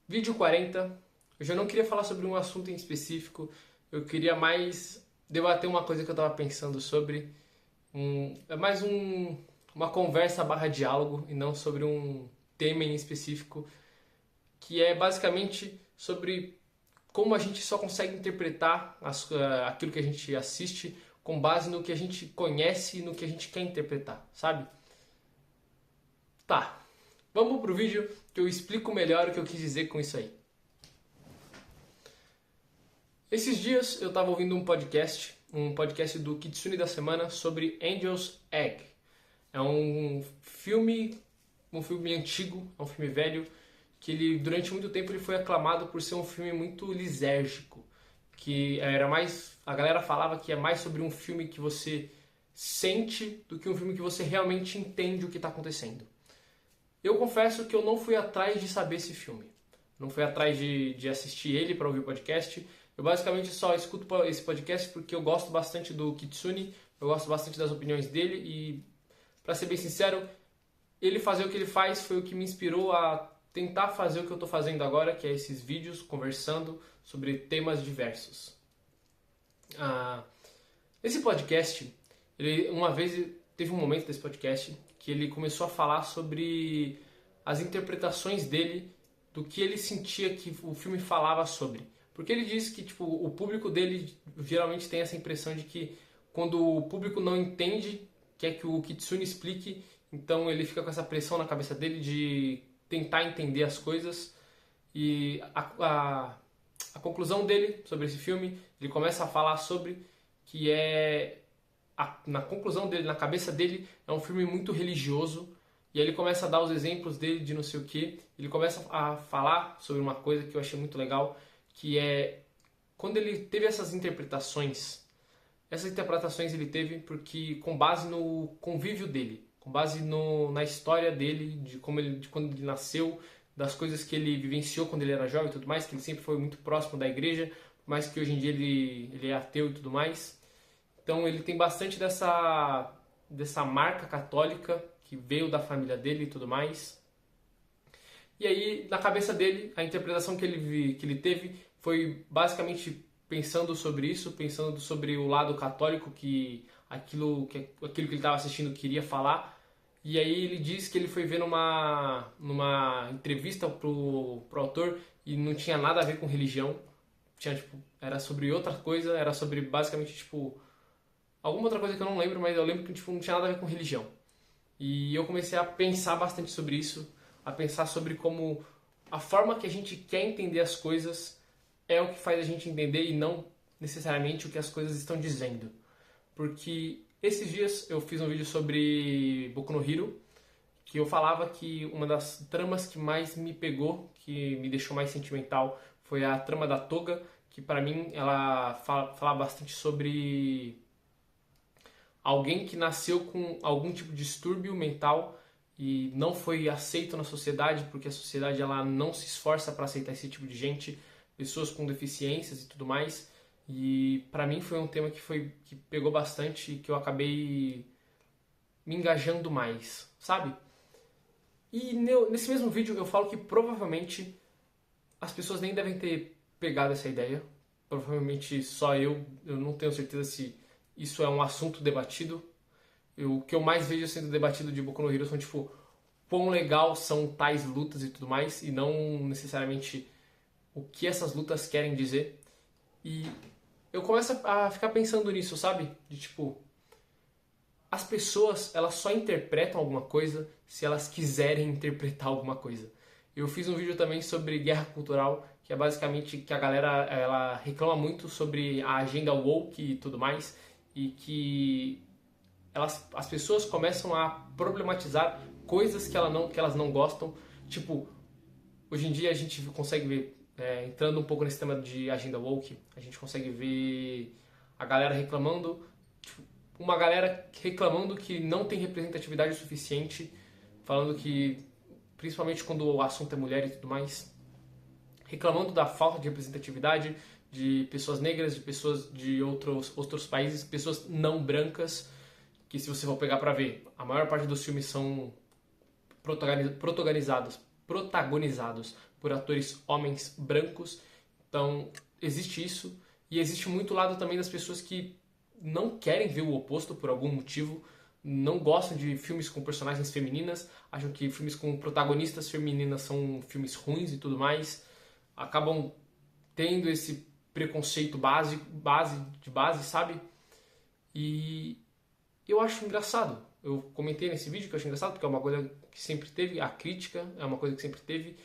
Vídeo 40. Hoje eu não queria falar sobre um assunto em específico, eu queria mais debater uma coisa que eu estava pensando sobre. Uma conversa barra diálogo e não sobre um tema em específico, que é basicamente sobre como a gente só consegue interpretar aquilo que a gente assiste com base no que a gente conhece e no que a gente quer interpretar, sabe? Tá, vamos pro vídeo que eu explico melhor o que eu quis dizer com isso aí. Esses dias eu estava ouvindo um podcast do Kitsune da Semana sobre Angel's Egg. É um filme antigo, é um filme velho, que ele durante muito tempo ele foi aclamado por ser um filme muito lisérgico, que era mais, a galera falava que é mais sobre um filme que você sente do que um filme que você realmente entende o que está acontecendo. Eu confesso que eu não fui atrás de saber esse filme. Não fui atrás de assistir ele para ouvir o podcast. Eu basicamente só escuto esse podcast porque eu gosto bastante do Kitsune, eu gosto bastante das opiniões dele e, para ser bem sincero, ele fazer o que ele faz foi o que me inspirou a tentar fazer o que eu estou fazendo agora, que é esses vídeos conversando sobre temas diversos. Esse podcast, uma vez teve um momento desse podcast que ele começou a falar sobre as interpretações dele do que ele sentia que o filme falava sobre. Porque ele disse que tipo, o público dele geralmente tem essa impressão de que quando o público não entende, quer que o Kitsune explique, então ele fica com essa pressão na cabeça dele de tentar entender as coisas. E a conclusão dele sobre esse filme, ele começa a falar sobre que na conclusão dele, na cabeça dele, é um filme muito religioso. E aí ele começa a dar os exemplos dele de não sei o que. Ele começa a falar sobre uma coisa que eu achei muito legal, que é quando ele teve essas interpretações ele teve porque com base no convívio dele, com base na história dele, de quando ele nasceu, das coisas que ele vivenciou quando ele era jovem e tudo mais, que ele sempre foi muito próximo da igreja, por mais que hoje em dia ele é ateu e tudo mais. Então ele tem bastante dessa marca católica que veio da família dele e tudo mais. E aí, na cabeça dele, a interpretação que ele teve foi basicamente pensando sobre isso, pensando sobre o lado católico aquilo que ele estava assistindo queria falar. E aí ele diz que ele foi ver numa entrevista pro autor e não tinha nada a ver com religião. Era sobre outra coisa, era sobre basicamente alguma outra coisa que eu não lembro, mas eu lembro que não tinha nada a ver com religião. E eu comecei a pensar bastante sobre isso, a pensar sobre como a forma que a gente quer entender as coisas é o que faz a gente entender e não necessariamente o que as coisas estão dizendo. Porque esses dias eu fiz um vídeo sobre Boku no Hero, que eu falava que uma das tramas que mais me pegou, que me deixou mais sentimental, foi a trama da Toga, que para mim ela fala bastante sobre alguém que nasceu com algum tipo de distúrbio mental e não foi aceito na sociedade, porque a sociedade ela não se esforça para aceitar esse tipo de gente, pessoas com deficiências e tudo mais. E para mim foi um tema que pegou bastante e que eu acabei me engajando mais, sabe? E nesse mesmo vídeo eu falo que provavelmente as pessoas nem devem ter pegado essa ideia. Provavelmente só eu não tenho certeza se isso é um assunto debatido. O que eu mais vejo sendo debatido de Boku no Hero são quão legal são tais lutas e tudo mais, e não necessariamente o que essas lutas querem dizer. E eu começo a ficar pensando nisso, sabe? As pessoas, elas só interpretam alguma coisa se elas quiserem interpretar alguma coisa. Eu fiz um vídeo também sobre guerra cultural, que é basicamente que a galera ela reclama muito sobre a agenda woke e tudo mais, e que as pessoas começam a problematizar coisas que elas não gostam. Hoje em dia a gente consegue ver, entrando um pouco nesse tema de agenda woke, a gente consegue ver a galera reclamando, uma galera reclamando que não tem representatividade suficiente, falando que, principalmente quando o assunto é mulher e tudo mais, reclamando da falta de representatividade de pessoas negras, de pessoas de outros países, pessoas não brancas, que se você for pegar pra ver, a maior parte dos filmes são protagonizados protagonizados por atores homens brancos. Então, existe isso. E existe muito lado também das pessoas que não querem ver o oposto por algum motivo, não gostam de filmes com personagens femininas, acham que filmes com protagonistas femininas são filmes ruins e tudo mais, acabam tendo esse preconceito base, sabe? E eu acho engraçado. Eu comentei nesse vídeo que eu acho engraçado porque é uma coisa que sempre teve, a crítica é uma coisa que sempre teve.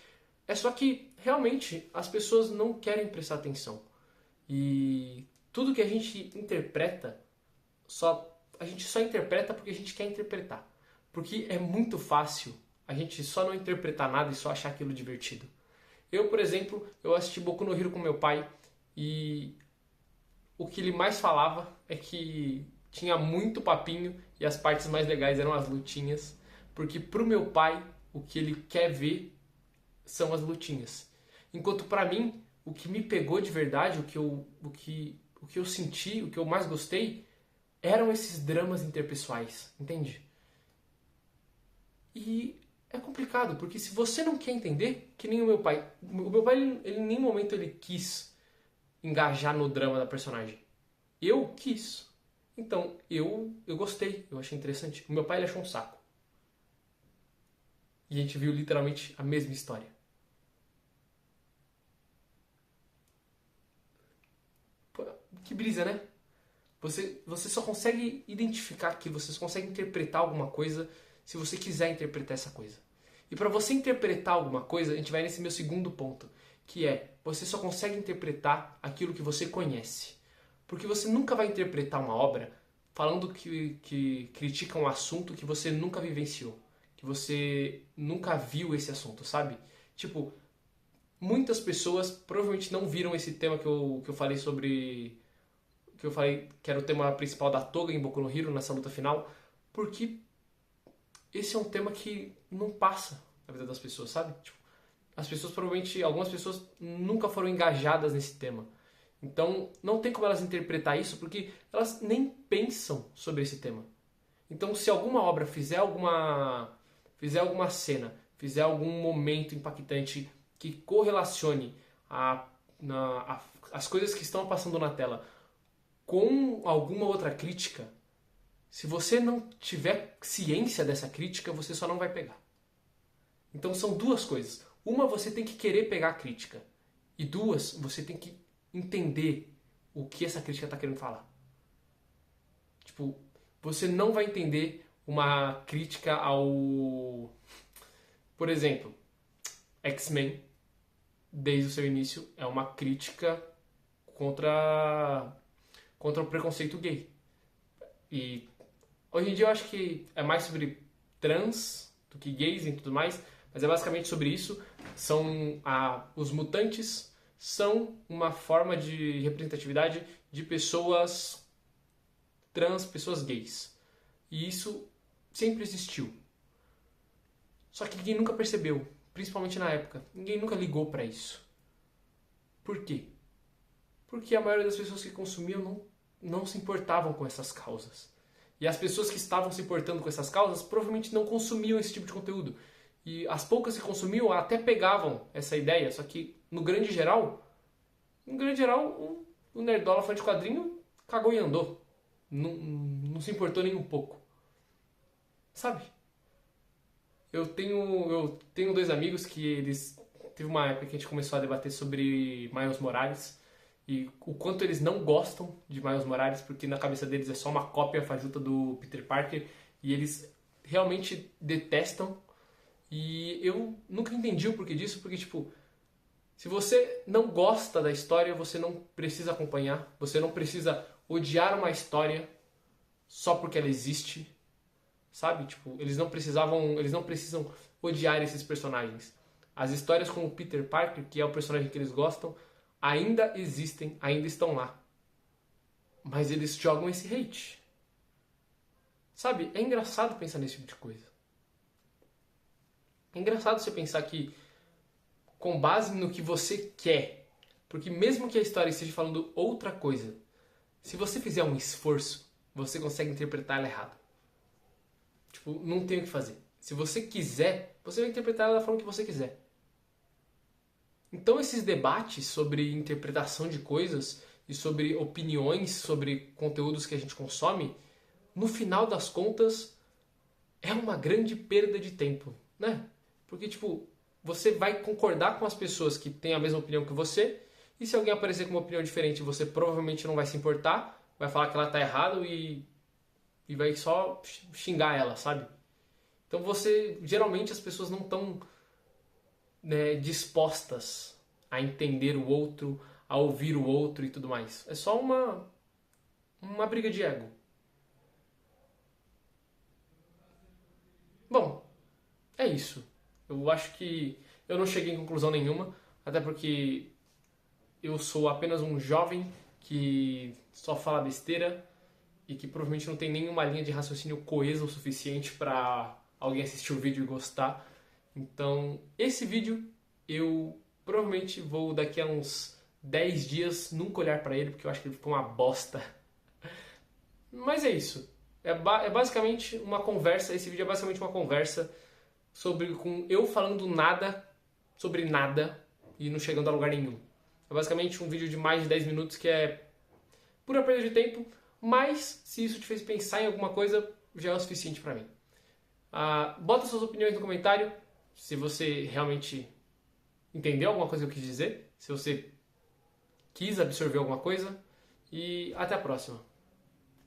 É só que realmente as pessoas não querem prestar atenção. E tudo que a gente interpreta, a gente só interpreta porque a gente quer interpretar. Porque é muito fácil a gente só não interpretar nada e só achar aquilo divertido. Eu, por exemplo, eu assisti Boku no Hero com meu pai e o que ele mais falava é que tinha muito papinho e as partes mais legais eram as lutinhas. Porque pro meu pai, o que ele quer ver são as lutinhas. Enquanto pra mim, o que me pegou de verdade, o que eu senti, o que eu mais gostei, eram esses dramas interpessoais, entende? E é complicado, porque se você não quer entender, que nem o meu pai ele em nenhum momento ele quis engajar no drama da personagem. Eu quis. Então, eu gostei, eu achei interessante. O meu pai ele achou um saco. E a gente viu literalmente a mesma história. Pô, que brisa, né? Você só consegue identificar aquilo, você só consegue interpretar alguma coisa se você quiser interpretar essa coisa. E para você interpretar alguma coisa, a gente vai nesse meu segundo ponto, que é, você só consegue interpretar aquilo que você conhece. Porque você nunca vai interpretar uma obra falando que critica um assunto que você nunca vivenciou, que você nunca viu esse assunto, sabe? Tipo, muitas pessoas provavelmente não viram esse tema que eu falei sobre... que eu falei que era o tema principal da Toga em Boku no Hero, nessa luta final, porque esse é um tema que não passa na vida das pessoas, sabe? Tipo, as pessoas provavelmente, algumas pessoas nunca foram engajadas nesse tema. Então, não tem como elas interpretar isso, porque elas nem pensam sobre esse tema. Então, se alguma obra fizer alguma cena, fizer algum momento impactante que correlacione as coisas que estão passando na tela com alguma outra crítica, se você não tiver ciência dessa crítica, você só não vai pegar. Então são duas coisas. Uma, você tem que querer pegar a crítica. E duas, você tem que entender o que essa crítica está querendo falar. Tipo, você não vai entender uma crítica ao... Por exemplo, X-Men, desde o seu início, é uma crítica contra o preconceito gay. E hoje em dia eu acho que é mais sobre trans do que gays e tudo mais, mas é basicamente sobre isso. Os mutantes são uma forma de representatividade de pessoas trans, pessoas gays. E isso sempre existiu. Só que ninguém nunca percebeu, principalmente na época. Ninguém nunca ligou pra isso. Por quê? Porque a maioria das pessoas que consumiam não se importavam com essas causas. E as pessoas que estavam se importando com essas causas provavelmente não consumiam esse tipo de conteúdo. E as poucas que consumiam até pegavam essa ideia, só que no grande geral, o nerdola fã de quadrinho cagou e andou. Não se importou nem um pouco. Sabe? Eu tenho dois amigos que eles... Teve uma época que a gente começou a debater sobre Miles Morales e o quanto eles não gostam de Miles Morales, porque na cabeça deles é só uma cópia fajuta do Peter Parker e eles realmente detestam. E eu nunca entendi o porquê disso, porque tipo, se você não gosta da história, você não precisa acompanhar, você não precisa odiar uma história só porque ela existe, sabe? Tipo, eles não precisam odiar esses personagens. As histórias com o Peter Parker, que é o personagem que eles gostam, ainda existem, ainda estão lá. Mas eles jogam esse hate. Sabe? É engraçado pensar nesse tipo de coisa. É engraçado você pensar que, com base no que você quer, porque mesmo que a história esteja falando outra coisa, se você fizer um esforço, você consegue interpretar ela errado. Tipo, não tem o que fazer. Se você quiser você vai interpretar ela da forma que você quiser. Então esses debates sobre interpretação de coisas e sobre opiniões sobre conteúdos que a gente consome, no final das contas, é uma grande perda de tempo, né? Porque, tipo, você vai concordar com as pessoas que têm a mesma opinião que você, e se alguém aparecer com uma opinião diferente, você provavelmente não vai se importar, vai falar que ela tá errada e vai só xingar ela, sabe? Então geralmente as pessoas não estão, né, dispostas a entender o outro, a ouvir o outro e tudo mais. É só uma briga de ego. Bom, é isso. Eu acho que eu não cheguei em conclusão nenhuma, até porque eu sou apenas um jovem que só fala besteira e que provavelmente não tem nenhuma linha de raciocínio coesa o suficiente para alguém assistir o vídeo e gostar. Então, esse vídeo eu provavelmente vou daqui a uns 10 dias nunca olhar para ele, porque eu acho que ele ficou uma bosta. Mas é isso. É basicamente uma conversa, esse vídeo é basicamente uma conversa com eu falando nada sobre nada e não chegando a lugar nenhum. É basicamente um vídeo de mais de 10 minutos que é pura perda de tempo, mas se isso te fez pensar em alguma coisa, já é o suficiente pra mim. Bota suas opiniões no comentário, se você realmente entendeu alguma coisa que eu quis dizer, se você quis absorver alguma coisa, e até a próxima.